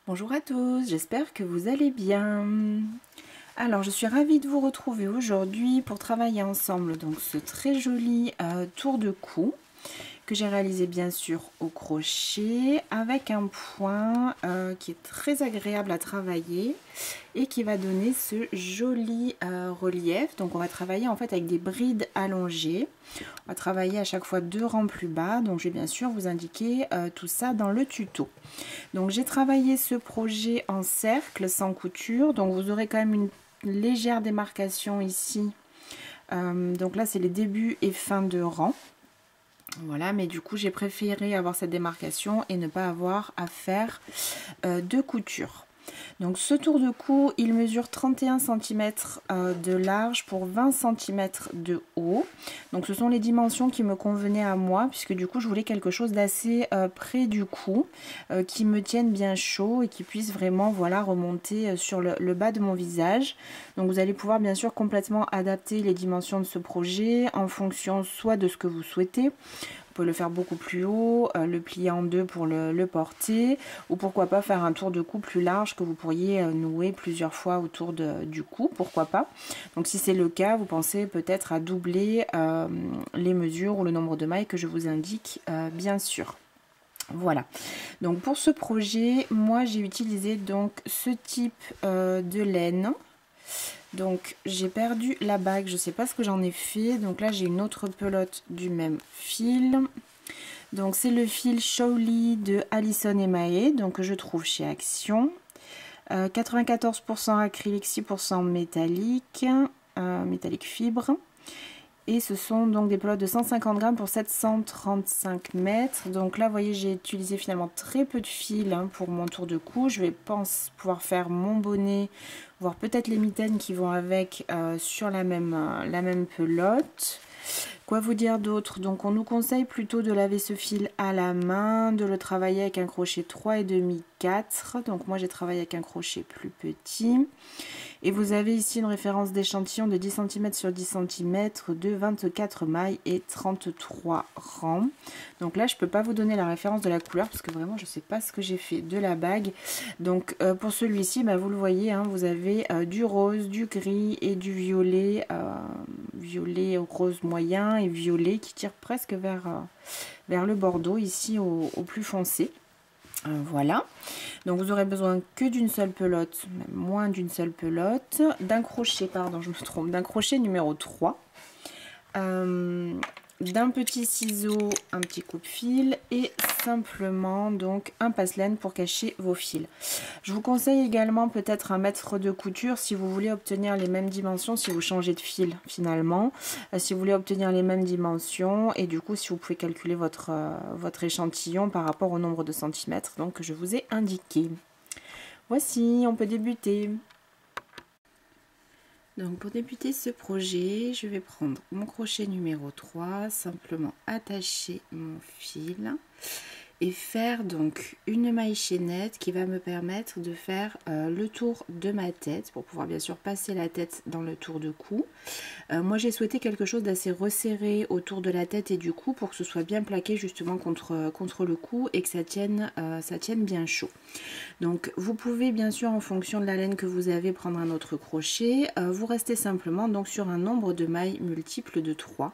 Bonjour à tous, j'espère que vous allez bien. Alors je suis ravie de vous retrouver aujourd'hui pour travailler ensemble donc ce très joli tour de cou que j'ai réalisé bien sûr au crochet avec un point qui est très agréable à travailler et qui va donner ce joli relief. Donc on va travailler en fait avec des brides allongées. On va travailler à chaque fois 2 rangs plus bas, donc je vais bien sûr vous indiquer tout ça dans le tuto. Donc j'ai travaillé ce projet en cercle sans couture, donc vous aurez quand même une légère démarcation ici. Donc là c'est les débuts et fins de rang. Voilà, mais du coup j'ai préféré avoir cette démarcation et ne pas avoir à faire de couture. Donc ce tour de cou, il mesure 31 cm de large pour 20 cm de haut. Donc ce sont les dimensions qui me convenaient à moi, puisque du coup je voulais quelque chose d'assez près du cou, qui me tienne bien chaud et qui puisse vraiment voilà, remonter sur le bas de mon visage. Donc vous allez pouvoir bien sûr complètement adapter les dimensions de ce projet en fonction soit de ce que vous souhaitez. Vous pouvez le faire beaucoup plus haut, le plier en deux pour le porter, ou pourquoi pas faire un tour de cou plus large que vous pourriez nouer plusieurs fois autour du cou, pourquoi pas. Donc si c'est le cas, vous pensez peut-être à doubler les mesures ou le nombre de mailles que je vous indique bien sûr. Voilà, donc pour ce projet, moi j'ai utilisé donc ce type de laine. Donc j'ai perdu la bague, je sais pas ce que j'en ai fait. Donc là j'ai une autre pelote du même fil. Donc c'est le fil Shaoli de Alison et Mahé, donc que je trouve chez Action. 94% acrylique, 6% métallique, métallique fibre. Et ce sont donc des pelotes de 150 grammes pour 735 mètres. Donc là, vous voyez, j'ai utilisé finalement très peu de fil pour mon tour de cou. Je vais pouvoir faire mon bonnet, voire peut-être les mitaines qui vont avec sur la même pelote. Quoi vous dire d'autre? Donc on nous conseille plutôt de laver ce fil à la main, de le travailler avec un crochet 3,5, 4. Donc moi j'ai travaillé avec un crochet plus petit. Et vous avez ici une référence d'échantillon de 10 cm sur 10 cm de 24 mailles et 33 rangs. Donc là je ne peux pas vous donner la référence de la couleur parce que vraiment je ne sais pas ce que j'ai fait de la bague. Donc pour celui-ci, bah, vous le voyez, hein, vous avez du rose, du gris et du violet, violet rose moyen et violet qui tire presque vers le bordeaux ici au plus foncé. Voilà, donc vous aurez besoin que d'une seule pelote, même moins d'une seule pelote, d'un crochet, pardon, je me trompe, d'un crochet numéro 3, d'un petit ciseau, un petit coupe-fil et simplement donc un passe-laine pour cacher vos fils. Je vous conseille également peut-être un mètre de couture si vous voulez obtenir les mêmes dimensions, si vous changez de fil finalement, si vous voulez obtenir les mêmes dimensions et du coup si vous pouvez calculer votre échantillon par rapport au nombre de centimètres donc, que je vous ai indiqué. Voici, on peut débuter. Donc pour débuter ce projet, je vais prendre mon crochet numéro 3, simplement attacher mon fil et faire donc une maille chaînette qui va me permettre de faire le tour de ma tête pour pouvoir bien sûr passer la tête dans le tour de cou. Moi j'ai souhaité quelque chose d'assez resserré autour de la tête et du cou pour que ce soit bien plaqué justement contre le cou et que ça tienne bien chaud. Donc vous pouvez bien sûr en fonction de la laine que vous avez prendre un autre crochet. Vous restez simplement donc sur un nombre de mailles multiples de 3.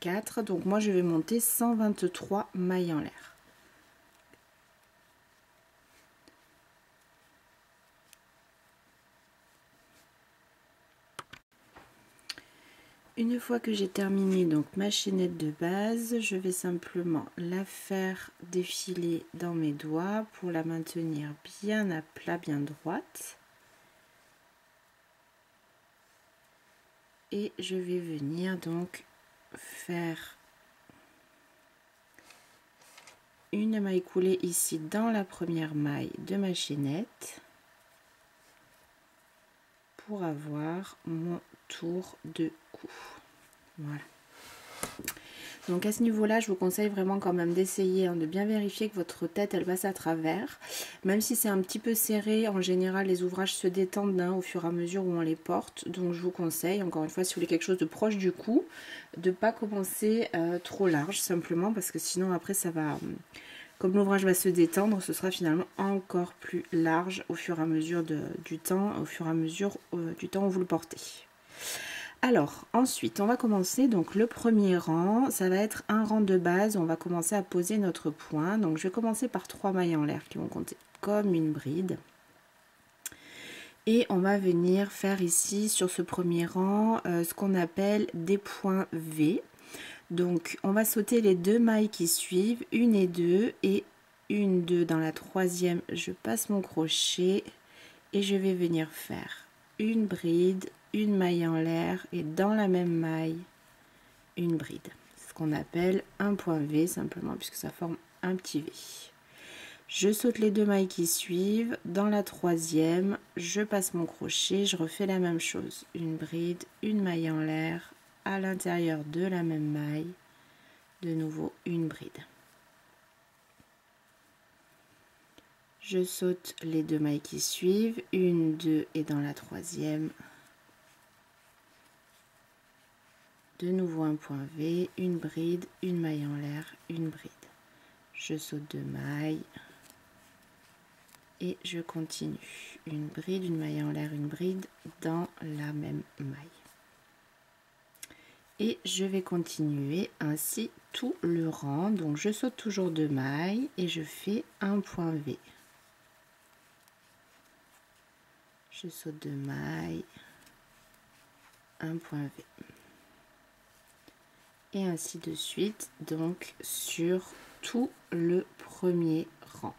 4, donc moi je vais monter 123 mailles en l'air. Une fois que j'ai terminé donc ma chaînette de base, je vais simplement la faire défiler dans mes doigts pour la maintenir bien à plat, bien droite. Et je vais venir donc faire une maille coulée ici dans la première maille de ma chaînette pour avoir mon tour de cou. Voilà. Donc à ce niveau-là, je vous conseille vraiment quand même d'essayer de bien vérifier que votre tête elle passe à travers. Même si c'est un petit peu serré, en général les ouvrages se détendent au fur et à mesure où on les porte. Donc je vous conseille, encore une fois, si vous voulez quelque chose de proche du cou, de ne pas commencer trop large simplement parce que sinon après ça va Comme l'ouvrage va se détendre, ce sera finalement encore plus large au fur et à mesure du temps, du temps où vous le portez. Alors, ensuite, on va commencer. Donc, le premier rang, ça va être un rang de base. On va commencer à poser notre point. Donc, je vais commencer par 3 mailles en l'air qui vont compter comme une bride. Et on va venir faire ici, sur ce premier rang, ce qu'on appelle des points V. Donc, on va sauter les 2 mailles qui suivent, 1 et 2, et 1, 2 dans la troisième. Je passe mon crochet et je vais venir faire une bride, une maille en l'air et dans la même maille une bride. C'est ce qu'on appelle un point V simplement puisque ça forme un petit V. Je saute les 2 mailles qui suivent, dans la troisième je passe mon crochet, je refais la même chose, une bride, une maille en l'air, à l'intérieur de la même maille, de nouveau une bride. Je saute les 2 mailles qui suivent, 1, 2 et dans la troisième, de nouveau un point V, une bride, une maille en l'air, une bride. Je saute 2 mailles et je continue. Une bride, une maille en l'air, une bride dans la même maille. Et je vais continuer ainsi tout le rang. Donc je saute toujours 2 mailles et je fais un point V. Je saute 2 mailles, un point V. Et ainsi de suite, donc sur tout le premier rang.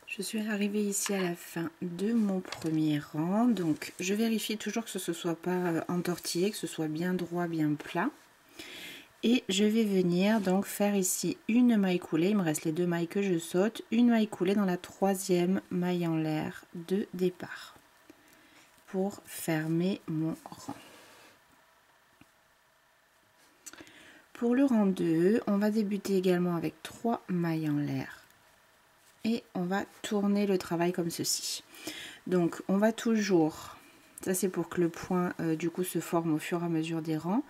Je suis arrivée ici à la fin de mon premier rang, donc je vérifie toujours que ce ne soit pas entortillé, que ce soit bien droit, bien plat. Et je vais venir donc faire ici une maille coulée, il me reste les 2 mailles que je saute, une maille coulée dans la troisième maille en l'air de départ pour fermer mon rang. Pour le rang 2, on va débuter également avec 3 mailles en l'air et on va tourner le travail comme ceci. Donc on va toujours, ça c'est pour que le point du coup se forme au fur et à mesure des rangs.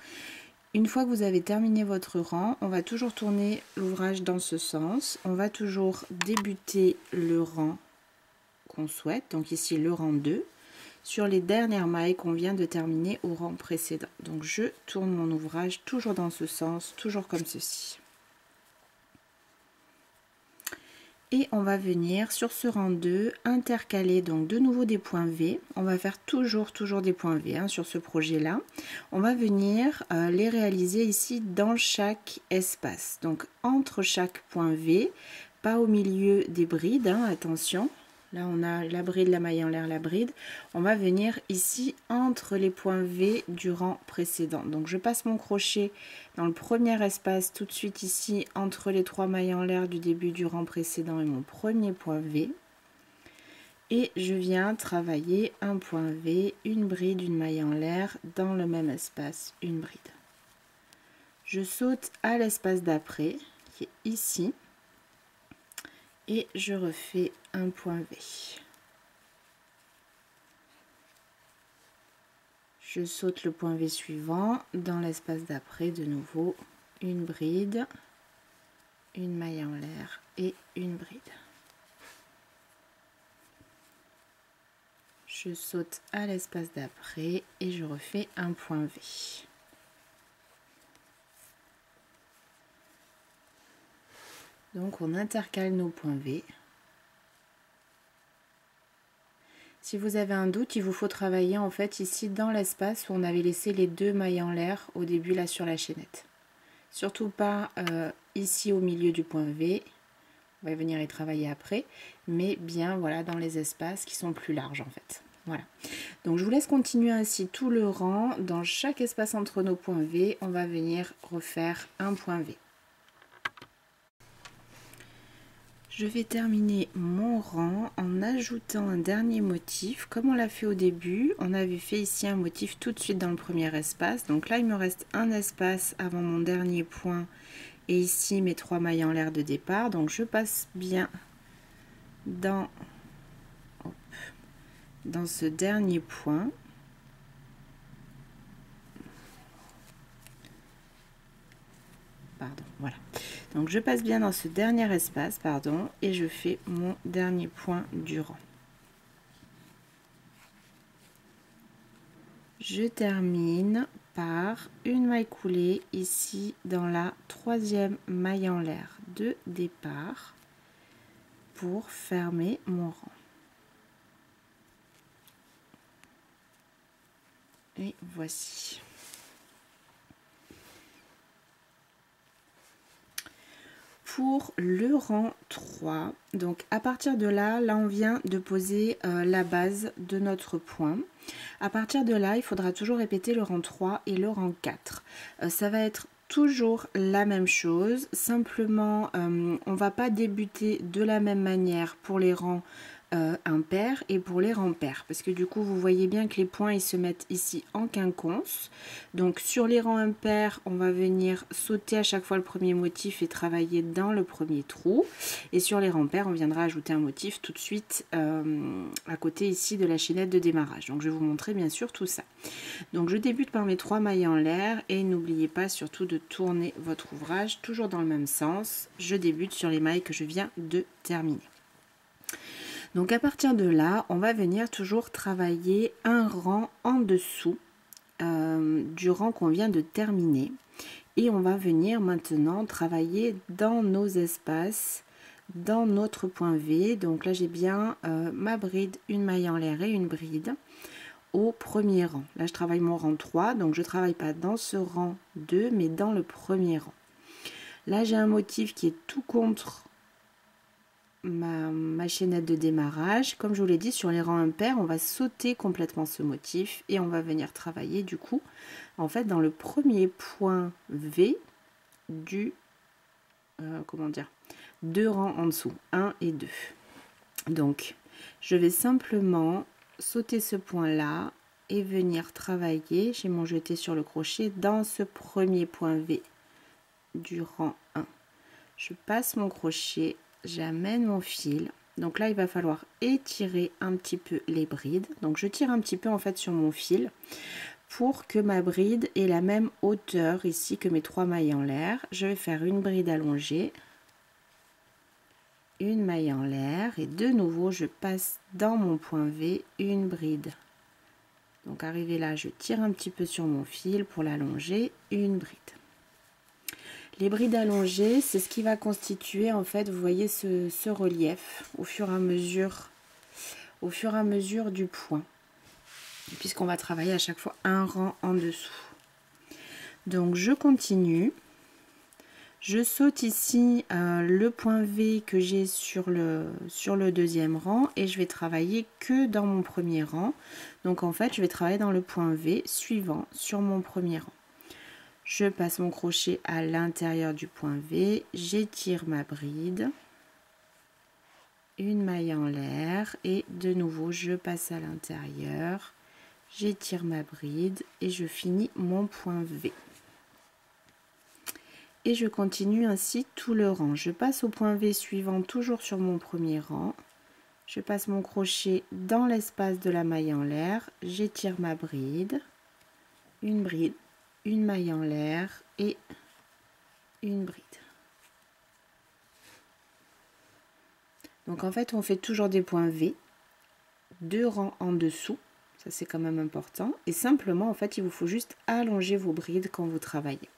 Une fois que vous avez terminé votre rang, on va toujours tourner l'ouvrage dans ce sens. On va toujours débuter le rang qu'on souhaite, donc ici le rang 2, sur les dernières mailles qu'on vient de terminer au rang précédent. Donc je tourne mon ouvrage toujours dans ce sens, toujours comme ceci. Et on va venir sur ce rang 2 intercaler donc de nouveau des points V. On va faire toujours des points V hein, sur ce projet là. On va venir les réaliser ici dans chaque espace. Donc entre chaque point V, pas au milieu des brides, hein, attention. Là on a la bride, la maille en l'air, la bride. On va venir ici entre les points V du rang précédent. Donc je passe mon crochet dans le premier espace tout de suite ici entre les 3 mailles en l'air du début du rang précédent et mon premier point V. Et je viens travailler un point V, une bride, une maille en l'air dans le même espace, une bride. Je saute à l'espace d'après qui est ici. Et je refais un point V. Je saute le point V suivant, dans l'espace d'après de nouveau une bride, une maille en l'air et une bride. Je saute à l'espace d'après et je refais un point V. Donc on intercale nos points V. Si vous avez un doute, il vous faut travailler en fait ici dans l'espace où on avait laissé les 2 mailles en l'air au début là sur la chaînette. Surtout pas ici au milieu du point V. On va venir y travailler après, mais bien voilà dans les espaces qui sont plus larges en fait. Voilà. Donc je vous laisse continuer ainsi tout le rang. Dans chaque espace entre nos points V, on va venir refaire un point V. Je vais terminer mon rang en ajoutant un dernier motif. Comme on l'a fait au début, on avait fait ici un motif tout de suite dans le premier espace. Donc là, il me reste un espace avant mon dernier point et ici mes 3 mailles en l'air de départ. Donc je passe bien dans ce dernier point. pardon, voilà. Donc je passe bien dans ce dernier espace, pardon, et je fais mon dernier point du rang. Je termine par une maille coulée ici dans la troisième maille en l'air de départ pour fermer mon rang. Et voici. Pour le rang 3, donc à partir de là, on vient de poser la base de notre point. À partir de là, il faudra toujours répéter le rang 3 et le rang 4. Ça va être toujours la même chose, simplement on va pas débuter de la même manière pour les rangs impairs et pour les rangs pairs, parce que du coup vous voyez bien que les points ils se mettent ici en quinconce. Donc sur les rangs impairs, on va venir sauter à chaque fois le premier motif et travailler dans le premier trou, et sur les rangs pairs on viendra ajouter un motif tout de suite à côté ici de la chaînette de démarrage. Donc je vais vous montrer bien sûr tout ça. Donc je débute par mes 3 mailles en l'air, et n'oubliez pas surtout de tourner votre ouvrage toujours dans le même sens. Je débute sur les mailles que je viens de terminer. Donc à partir de là, on va venir toujours travailler un rang en dessous du rang qu'on vient de terminer, et on va venir maintenant travailler dans nos espaces, dans notre point V. Donc là j'ai bien ma bride, une maille en l'air et une bride au premier rang. Là je travaille mon rang 3, donc je ne travaille pas dans ce rang 2 mais dans le premier rang. Là j'ai un motif qui est tout contre ma chaînette de démarrage. Comme je vous l'ai dit, sur les rangs impairs on va sauter complètement ce motif et on va venir travailler du coup en fait dans le premier point V du comment dire, 2 rangs en dessous, 1 et 2. Donc je vais simplement sauter ce point là et venir travailler, j'ai mon jeté sur le crochet dans ce premier point V du rang 1. Je passe mon crochet, j'amène mon fil. Donc là il va falloir étirer un petit peu les brides. Donc je tire un petit peu en fait sur mon fil pour que ma bride ait la même hauteur ici que mes 3 mailles en l'air. Je vais faire une bride allongée, une maille en l'air, et de nouveau je passe dans mon point V, une bride. Donc arrivé là, je tire un petit peu sur mon fil pour l'allonger, une bride. Les brides allongées, c'est ce qui va constituer en fait, vous voyez ce relief au fur et à mesure du point, puisqu'on va travailler à chaque fois un rang en dessous. Donc je continue, je saute ici le point V que j'ai sur le deuxième rang, et je vais travailler que dans mon premier rang. Donc en fait je vais travailler dans le point V suivant sur mon premier rang. Je passe mon crochet à l'intérieur du point V, j'étire ma bride, une maille en l'air, et de nouveau je passe à l'intérieur, j'étire ma bride et je finis mon point V. Et je continue ainsi tout le rang. Je passe au point V suivant toujours sur mon premier rang, je passe mon crochet dans l'espace de la maille en l'air, j'étire ma bride, une maille en l'air et une bride. Donc en fait on fait toujours des points V, 2 rangs en dessous, ça c'est quand même important, et simplement en fait il vous faut juste allonger vos brides quand vous travaillez.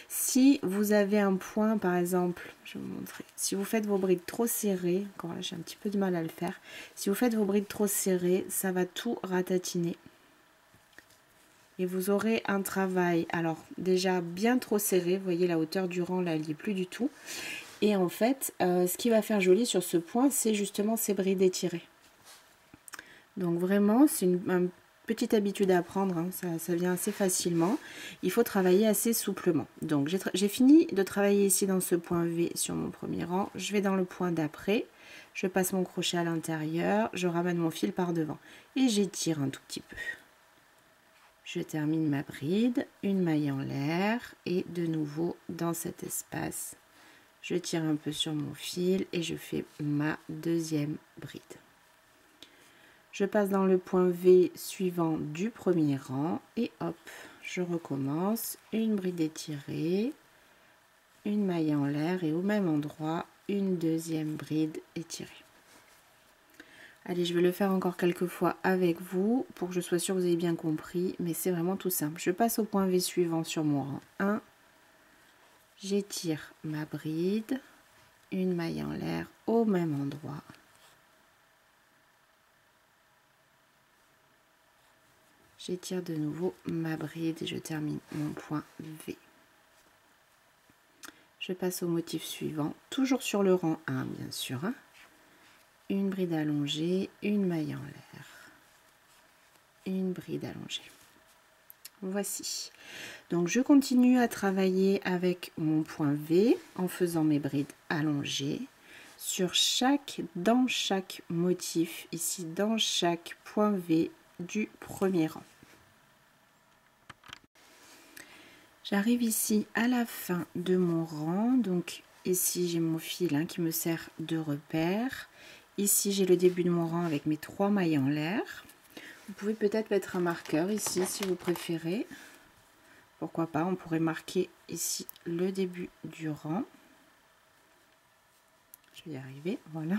Si vous avez un point par exemple, je vais vous montrer, si vous faites vos brides trop serrées, encore là j'ai un petit peu de mal à le faire, si vous faites vos brides trop serrées, ça va tout ratatiner. Et vous aurez un travail, alors déjà bien trop serré, vous voyez la hauteur du rang là elle n'y est plus du tout. Et en fait, ce qui va faire joli sur ce point, c'est justement ces brides étirées. Donc vraiment, c'est une petite habitude à apprendre, hein, ça vient assez facilement. Il faut travailler assez souplement. Donc j'ai fini de travailler ici dans ce point V sur mon premier rang. Je vais dans le point d'après, je passe mon crochet à l'intérieur, je ramène mon fil par devant et j'étire un tout petit peu. Je termine ma bride, une maille en l'air, et de nouveau dans cet espace, je tire un peu sur mon fil et je fais ma deuxième bride. Je passe dans le point V suivant du premier rang et hop, je recommence, une bride étirée, une maille en l'air et au même endroit une deuxième bride étirée. Allez, je vais le faire encore quelques fois avec vous pour que je sois sûre que vous avez bien compris, mais c'est vraiment tout simple. Je passe au point V suivant sur mon rang 1, j'étire ma bride, une maille en l'air au même endroit. J'étire de nouveau ma bride et je termine mon point V. Je passe au motif suivant, toujours sur le rang 1 bien sûr. Une bride allongée, une maille en l'air, une bride allongée. Voici. Donc je continue à travailler avec mon point V en faisant mes brides allongées dans chaque motif, ici dans chaque point V du premier rang. J'arrive ici à la fin de mon rang, donc ici j'ai mon fil qui me sert de repère. Ici j'ai le début de mon rang avec mes 3 mailles en l'air. Vous pouvez peut-être mettre un marqueur ici si vous préférez. Pourquoi pas, on pourrait marquer ici le début du rang. Je vais y arriver, voilà.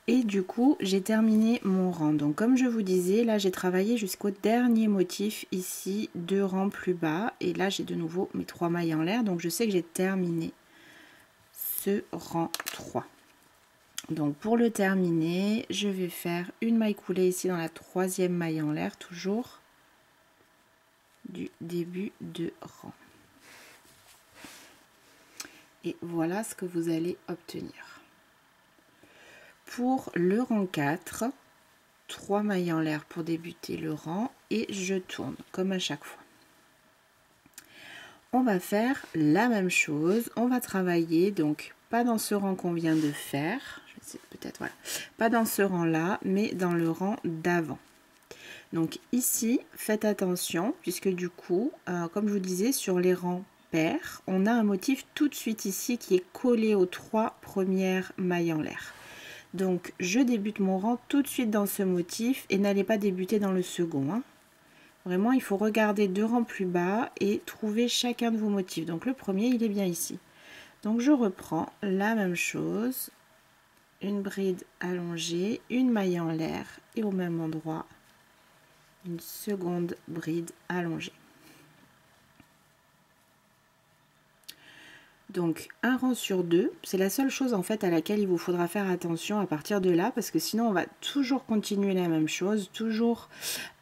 Et du coup, j'ai terminé mon rang. Donc comme je vous disais, là j'ai travaillé jusqu'au dernier motif ici, 2 rangs plus bas. Et là j'ai de nouveau mes 3 mailles en l'air. Donc je sais que j'ai terminé ce rang 3. Donc pour le terminer, je vais faire une maille coulée ici dans la 3e maille en l'air, toujours du début de rang. Et voilà ce que vous allez obtenir. Pour le rang 4, 3 mailles en l'air pour débuter le rang et je tourne comme à chaque fois. On va faire la même chose, on va travailler donc pas dans ce rang qu'on vient de faire, je vais essayer peut-être voilà, pas dans ce rang là, mais dans le rang d'avant. Donc ici, faites attention puisque du coup, comme je vous disais, sur les rangs pairs, on a un motif tout de suite ici qui est collé aux 3 premières mailles en l'air. Donc je débute mon rang tout de suite dans ce motif et n'allez pas débuter dans le second. Vraiment, il faut regarder 2 rangs plus bas et trouver chacun de vos motifs. Donc le premier, il est bien ici. Donc je reprends la même chose, une bride allongée, une maille en l'air et au même endroit, une seconde bride allongée. Donc un rang sur 2, c'est la seule chose en fait à laquelle il vous faudra faire attention à partir de là, parce que sinon on va toujours continuer la même chose, toujours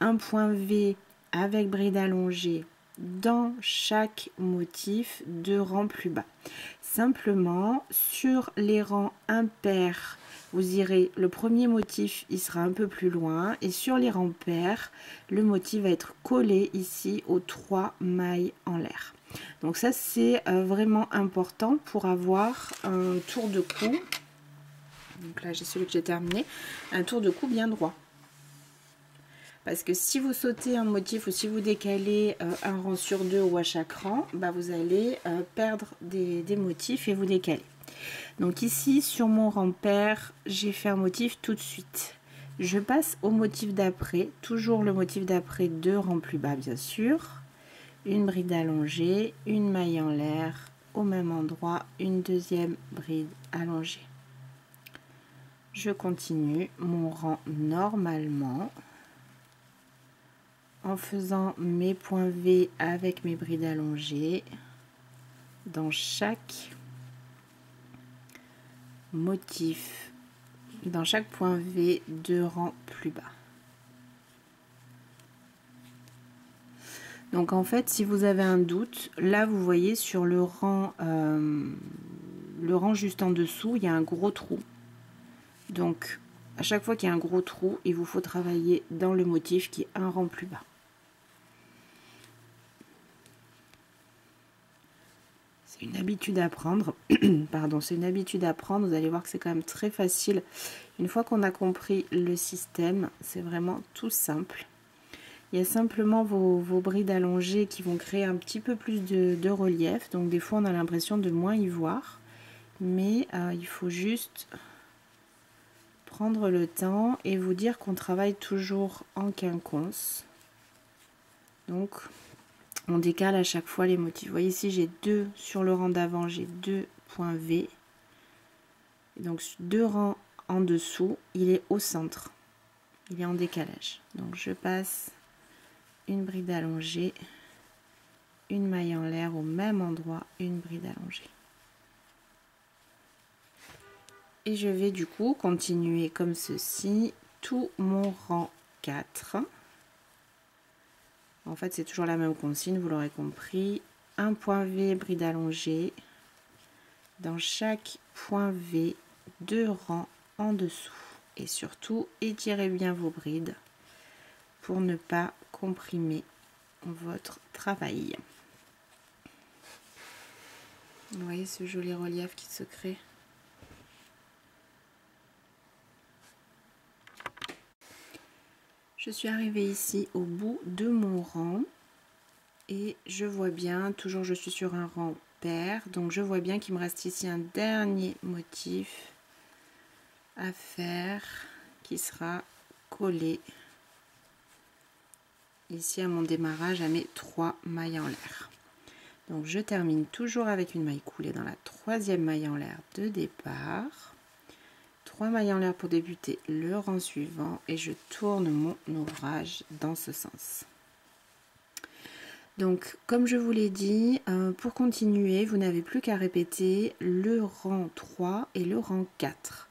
un point V avec bride allongée dans chaque motif 2 rangs plus bas. Simplement sur les rangs impairs, vous irez, le premier motif il sera un peu plus loin et sur les rangs pairs, le motif va être collé ici aux 3 mailles en l'air. Donc ça c'est vraiment important pour avoir un tour de cou. Donc là j'ai celui que j'ai terminé, un tour de cou bien droit. Parce que si vous sautez un motif ou si vous décalez un rang sur 2 ou à chaque rang, bah vous allez perdre des motifs et vous décaler. Donc ici sur mon rang pair, j'ai fait un motif tout de suite. Je passe au motif d'après, toujours le motif d'après 2 rangs plus bas bien sûr. Une bride allongée, une maille en l'air, au même endroit, une deuxième bride allongée. Je continue mon rang normalement en faisant mes points V avec mes brides allongées dans chaque motif, dans chaque point V 2 rangs plus bas. Donc en fait, si vous avez un doute, là vous voyez sur le rang juste en dessous, il y a un gros trou. Donc à chaque fois qu'il y a un gros trou, il vous faut travailler dans le motif qui est un rang plus bas. C'est une habitude à prendre. Pardon, c'est une habitude à prendre. Vous allez voir que c'est quand même très facile. Une fois qu'on a compris le système, c'est vraiment tout simple. Il y a simplement vos brides allongées qui vont créer un petit peu plus de relief. Donc des fois on a l'impression de moins y voir. Mais il faut juste prendre le temps et vous dire qu'on travaille toujours en quinconce. Donc on décale à chaque fois les motifs. Vous voyez ici, j'ai 2 sur le rang d'avant, j'ai 2 points V. Et donc 2 rangs en dessous, il est au centre. Il est en décalage. Donc je passe une bride allongée, une maille en l'air au même endroit, une bride allongée. Et je vais du coup continuer comme ceci tout mon rang 4. En fait, c'est toujours la même consigne, vous l'aurez compris. Un point V, bride allongée. Dans chaque point V, 2 rangs en dessous. Et surtout, étirez bien vos brides pour ne pas comprimer votre travail. Vous voyez ce joli relief qui se crée. Je suis arrivée ici au bout de mon rang et je vois bien, toujours je suis sur un rang pair, donc je vois bien qu'il me reste ici un dernier motif à faire qui sera collé ici à mon démarrage à mes 3 mailles en l'air. Donc je termine toujours avec une maille coulée dans la 3e maille en l'air de départ. 3 mailles en l'air pour débuter le rang suivant et je tourne mon ouvrage dans ce sens. Donc comme je vous l'ai dit, pour continuer, vous n'avez plus qu'à répéter le rang 3 et le rang 4.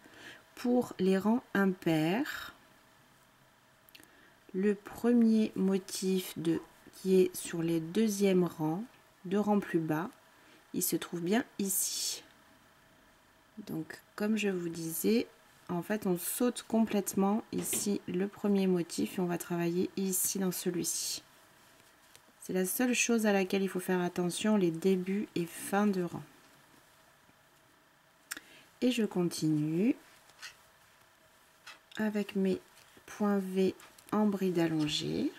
Pour les rangs impairs, le premier motif qui est sur les 2e rangs, 2 rangs plus bas, il se trouve bien ici. Donc comme je vous disais, en fait on saute complètement ici le premier motif et on va travailler ici dans celui-ci. C'est la seule chose à laquelle il faut faire attention, les débuts et fins de rang. Et je continue avec mes points V en bride allongée,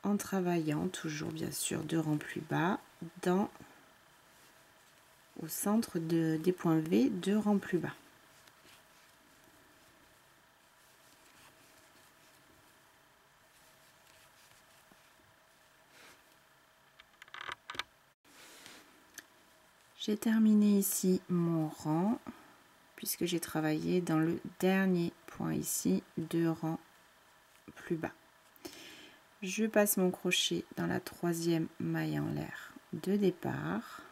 en travaillant toujours bien sûr 2 rangs plus bas au centre des points V, 2 rangs plus bas. J'ai terminé ici mon rang puisque j'ai travaillé dans le dernier point ici, 2 rangs plus bas. Je passe mon crochet dans la 3e maille en l'air de départ.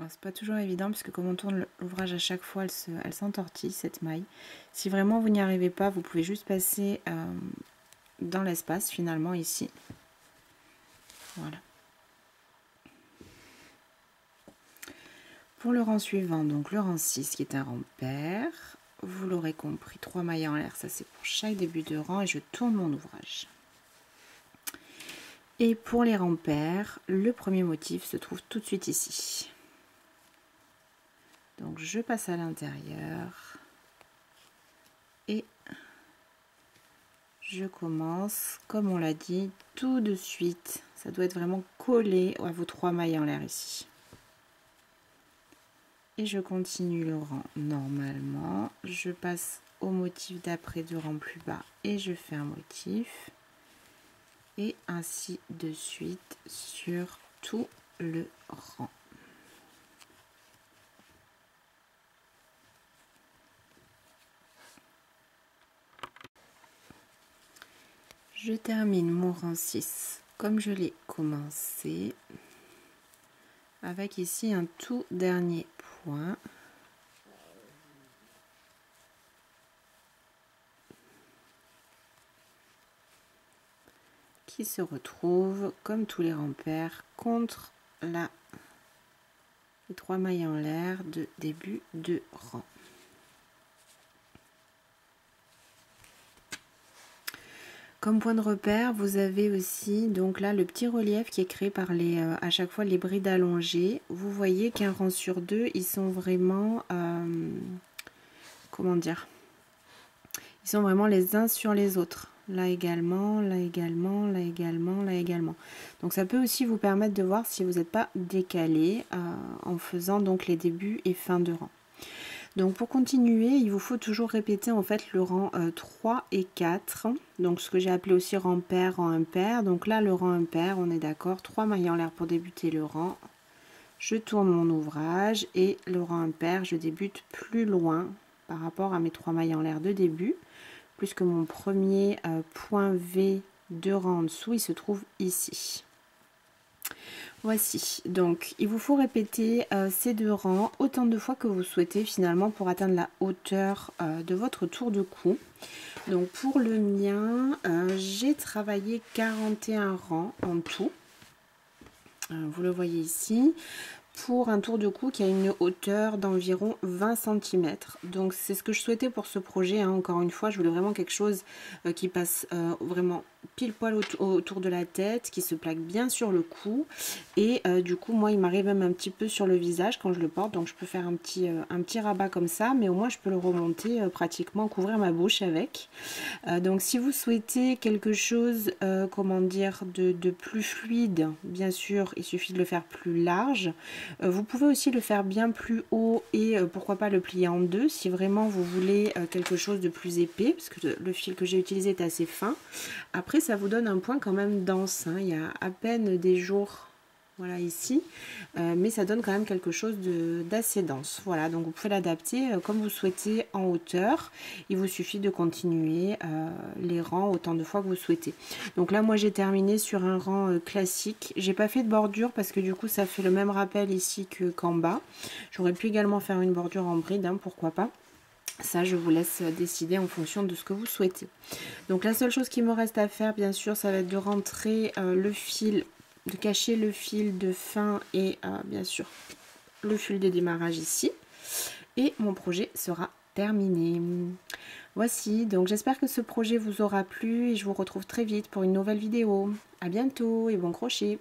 C'est pas toujours évident puisque comme on tourne l'ouvrage à chaque fois, elle s'entortille cette maille. Si vraiment vous n'y arrivez pas, vous pouvez juste passer dans l'espace finalement ici. Voilà. Pour le rang suivant, donc le rang 6 qui est un rang pair, vous l'aurez compris, 3 mailles en l'air, ça c'est pour chaque début de rang et je tourne mon ouvrage. Et pour les rangs pairs, le premier motif se trouve tout de suite ici. Donc je passe à l'intérieur et je commence, comme on l'a dit, tout de suite. Ça doit être vraiment collé à vos 3 mailles en l'air ici. Et je continue le rang normalement. Je passe au motif d'après 2 rangs plus bas et je fais un motif. Et ainsi de suite sur tout le rang. Je termine mon rang 6 comme je l'ai commencé, avec ici un tout dernier point. Qui se retrouve, comme tous les rangs pairs, contre les 3 mailles en l'air de début de rang. Comme point de repère, vous avez aussi donc là le petit relief qui est créé par à chaque fois les brides allongées. Vous voyez qu'un rang sur 2, ils sont vraiment, comment dire, ils sont vraiment les uns sur les autres. Là également, là également, là également, là également. Donc ça peut aussi vous permettre de voir si vous n'êtes pas décalé en faisant donc les débuts et fins de rang. Donc pour continuer, il vous faut toujours répéter en fait le rang 3 et 4. Donc ce que j'ai appelé aussi rang pair, rang impair. Donc là le rang impair, on est d'accord, 3 mailles en l'air pour débuter le rang. Je tourne mon ouvrage et le rang impair, je débute plus loin par rapport à mes 3 mailles en l'air de début, puisque mon premier point V de rang en dessous, il se trouve ici. Voici, donc il vous faut répéter ces 2 rangs autant de fois que vous souhaitez finalement pour atteindre la hauteur de votre tour de cou. Donc pour le mien, j'ai travaillé 41 rangs en tout. Vous le voyez ici, pour un tour de cou qui a une hauteur d'environ 20 cm. Donc c'est ce que je souhaitais pour ce projet, hein. Encore une fois, je voulais vraiment quelque chose qui passe vraiment pile poil autour de la tête, qui se plaque bien sur le cou. Et du coup, moi, il m'arrive même un petit peu sur le visage quand je le porte. Donc je peux faire un petit rabat comme ça, mais au moins je peux le remonter pratiquement, couvrir ma bouche avec. Donc si vous souhaitez quelque chose, comment dire, de plus fluide, bien sûr, il suffit de le faire plus large. Vous pouvez aussi le faire bien plus haut et pourquoi pas le plier en deux si vraiment vous voulez quelque chose de plus épais, parce que le fil que j'ai utilisé est assez fin. Après, ça vous donne un point quand même dense, hein. Il y a à peine des jours, voilà ici, mais ça donne quand même quelque chose d'assez dense. Voilà, donc vous pouvez l'adapter comme vous souhaitez en hauteur. Il vous suffit de continuer les rangs autant de fois que vous souhaitez. Donc là, moi j'ai terminé sur un rang classique. J'ai pas fait de bordure parce que du coup ça fait le même rappel ici qu'en bas. J'aurais pu également faire une bordure en bride, hein, pourquoi pas. Ça, je vous laisse décider en fonction de ce que vous souhaitez. Donc la seule chose qui me reste à faire, bien sûr, ça va être de rentrer le fil, de cacher le fil de fin et bien sûr le fil de démarrage ici. Et mon projet sera terminé. Voici, donc j'espère que ce projet vous aura plu et je vous retrouve très vite pour une nouvelle vidéo. À bientôt et bon crochet!